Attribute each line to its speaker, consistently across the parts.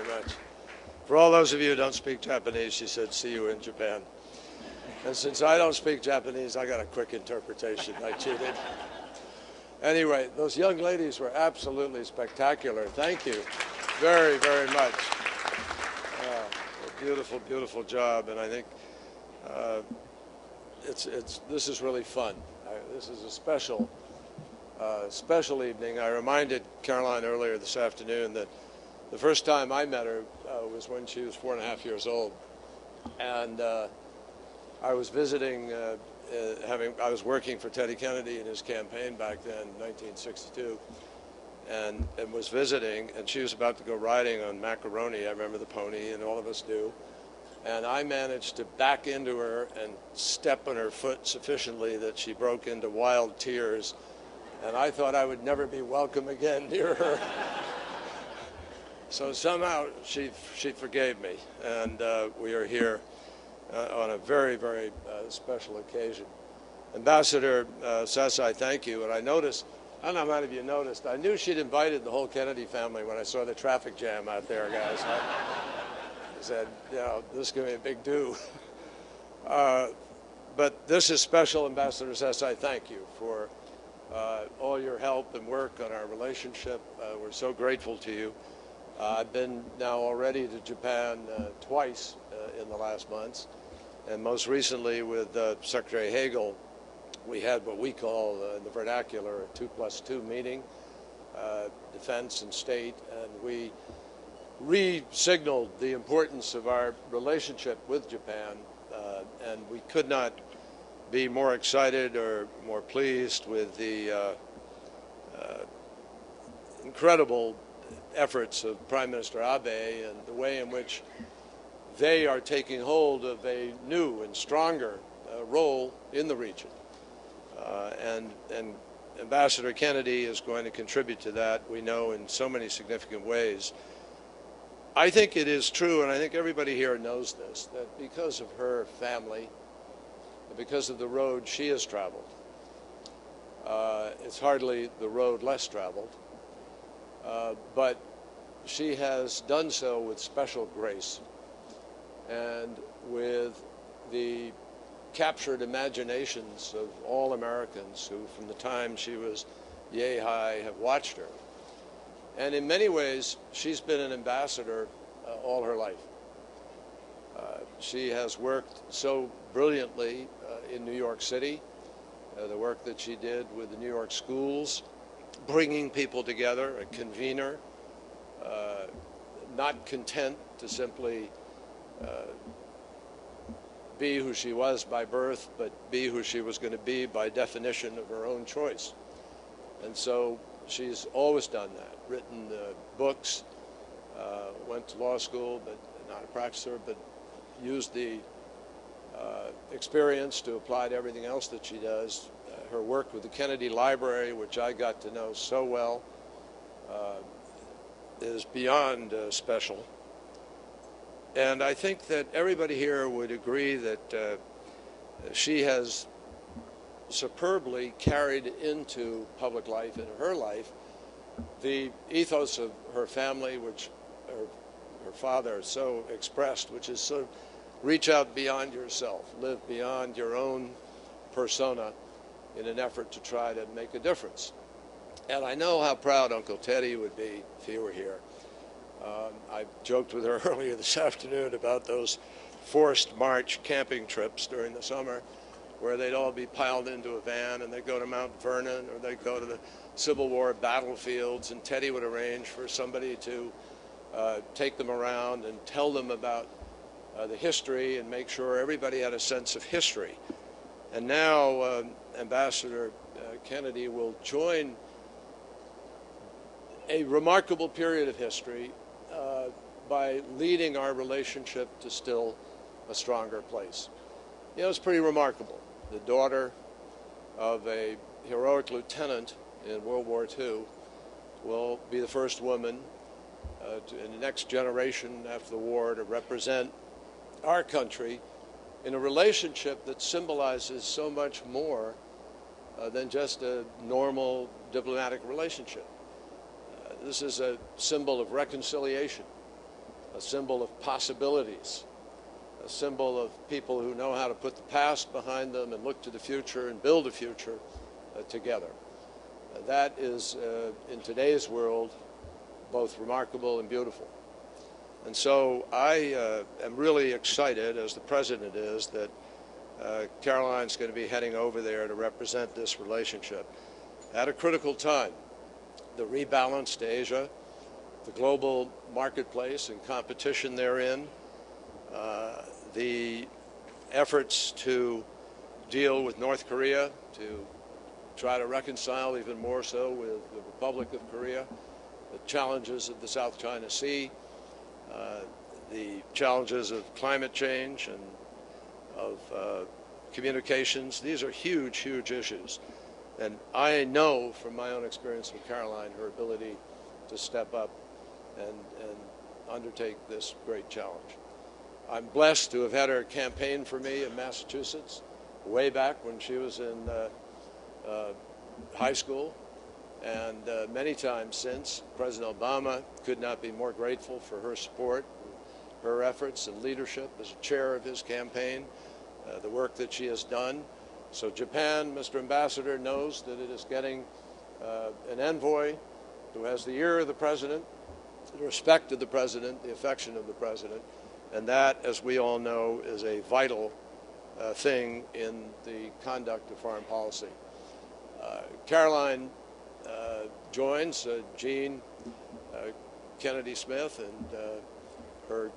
Speaker 1: very much. For all those of you who don't speak Japanese, she said, see you in Japan. And since I don't speak Japanese, I got a quick interpretation. I cheated. Anyway, those young ladies were absolutely spectacular. Thank you very, very much. A beautiful, beautiful job. And I think this is really fun. This is a special evening. I reminded Caroline earlier this afternoon that the first time I met her was when she was 4.5 years old. And I was visiting, I was working for Teddy Kennedy in his campaign back then, 1962, and was visiting, and she was about to go riding on Macaroni. I remember the pony, and all of us do. And I managed to back into her and step on her foot sufficiently that she broke into wild tears. And I thought I would never be welcome again near her. So somehow she forgave me, and we are here on a very, very special occasion. Ambassador Sasai, thank you. And I noticed, I don't know how many of you noticed, I knew she'd invited the whole Kennedy family when I saw the traffic jam out there, guys. I said, you know, this is going to be a big do. But this is special, Ambassador Sasai. Thank you for all your help and work on our relationship. We're so grateful to you. I've been now already to Japan twice in the last months, and most recently with Secretary Hagel, we had what we call in the vernacular a 2+2 meeting, defense and state, and we re-signaled the importance of our relationship with Japan, and we could not be more excited or more pleased with the incredible efforts of Prime Minister Abe and the way in which they are taking hold of a new and stronger role in the region. And Ambassador Kennedy is going to contribute to that, we know, in so many significant ways. I think it is true, and I think everybody here knows this, that because of her family, because of the road she has traveled, it's hardly the road less traveled, but she has done so with special grace and with the captured imaginations of all Americans who, from the time she was yay high, have watched her. And in many ways, she's been an ambassador all her life. She has worked so brilliantly in New York City, the work that she did with the New York schools, bringing people together, a convener, not content to simply be who she was by birth, but be who she was going to be by definition of her own choice. And so she's always done that, written books, went to law school, but not a practicer, but used the experience to apply to everything else that she does. Her work with the Kennedy Library, which I got to know so well, is beyond special. And I think that everybody here would agree that she has superbly carried into public life, into her life, the ethos of her family, which her father so expressed, which is sort of reach out beyond yourself, live beyond your own persona in an effort to try to make a difference. And I know how proud Uncle Teddy would be if he were here. I joked with her earlier this afternoon about those forced March camping trips during the summer where they'd all be piled into a van and they'd go to Mount Vernon or they'd go to the Civil War battlefields, and Teddy would arrange for somebody to take them around and tell them about the history and make sure everybody had a sense of history. And now Ambassador Kennedy will join a remarkable period of history by leading our relationship to still a stronger place. You know, it's pretty remarkable. The daughter of a heroic lieutenant in World War II will be the first woman in the next generation after the war to represent our country in a relationship that symbolizes so much more than just a normal diplomatic relationship. This is a symbol of reconciliation a symbol of possibilities, a symbol of people who know how to put the past behind them and look to the future and build a future together. That is, in today's world, both remarkable and beautiful. And so I am really excited, as the President is, that Caroline's going to be heading over there to represent this relationship at a critical time. The rebalance to Asia, the global marketplace and competition therein, the efforts to deal with North Korea, to try to reconcile even more so with the Republic of Korea, the challenges of the South China Sea, the challenges of climate change and of communications. These are huge, huge issues. And I know from my own experience with Caroline her ability to step up and undertake this great challenge. I'm blessed to have had her campaign for me in Massachusetts way back when she was in high school, and many times since. President Obama could not be more grateful for her support, her efforts and leadership as chair of his campaign, the work that she has done. So Japan, Mr. Ambassador, knows that it is getting an envoy who has the ear of the President, the respect of the President, the affection of the President, and that, as we all know, is a vital thing in the conduct of foreign policy. Caroline joins Jean Kennedy Smith and her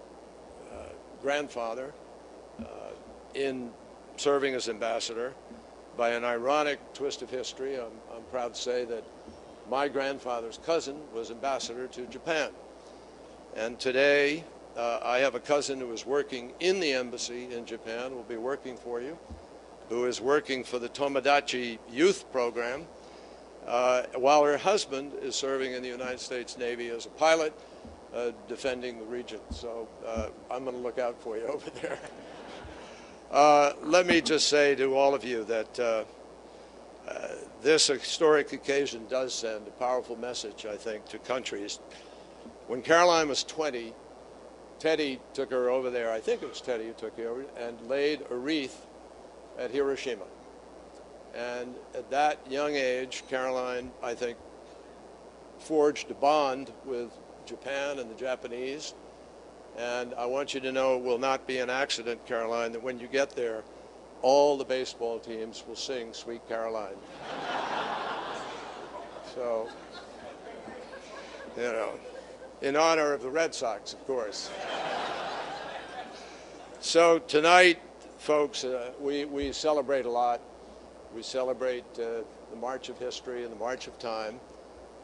Speaker 1: grandfather in serving as ambassador. By an ironic twist of history, I'm proud to say that my grandfather's cousin was ambassador to Japan. And today, I have a cousin who is working in the embassy in Japan, will be working for you, who is working for the Tomodachi Youth Program, while her husband is serving in the United States Navy as a pilot, defending the region. So I'm going to look out for you over there. Let me just say to all of you that this historic occasion does send a powerful message, I think, to countries. When Caroline was 20, Teddy took her over there, I think it was Teddy who took her over, and laid a wreath at Hiroshima. And at that young age, Caroline, I think, forged a bond with Japan and the Japanese. And I want you to know it will not be an accident, Caroline, that when you get there, all the baseball teams will sing Sweet Caroline. So, you know, in honor of the Red Sox, of course. So tonight, folks, we celebrate a lot. We celebrate the March of History and the March of Time.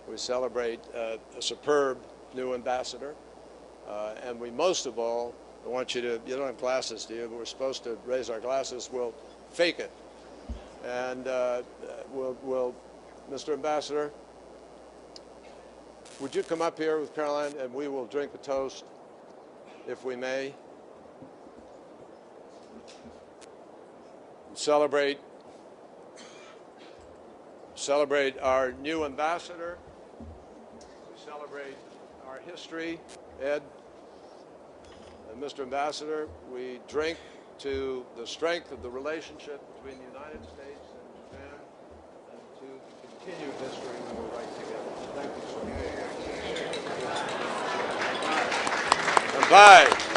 Speaker 1: We celebrate a superb new ambassador. And we most of all, I want you to, you don't have glasses, do you? But we're supposed to raise our glasses. We'll fake it. And we'll, Mr. Ambassador, would you come up here with Caroline and we will drink a toast, if we may. Celebrate our new ambassador. We celebrate our history. Ed, and Mr. Ambassador, we drink to the strength of the relationship between the United States and Japan and to the continued history we will write together. Thank you so much. Bye.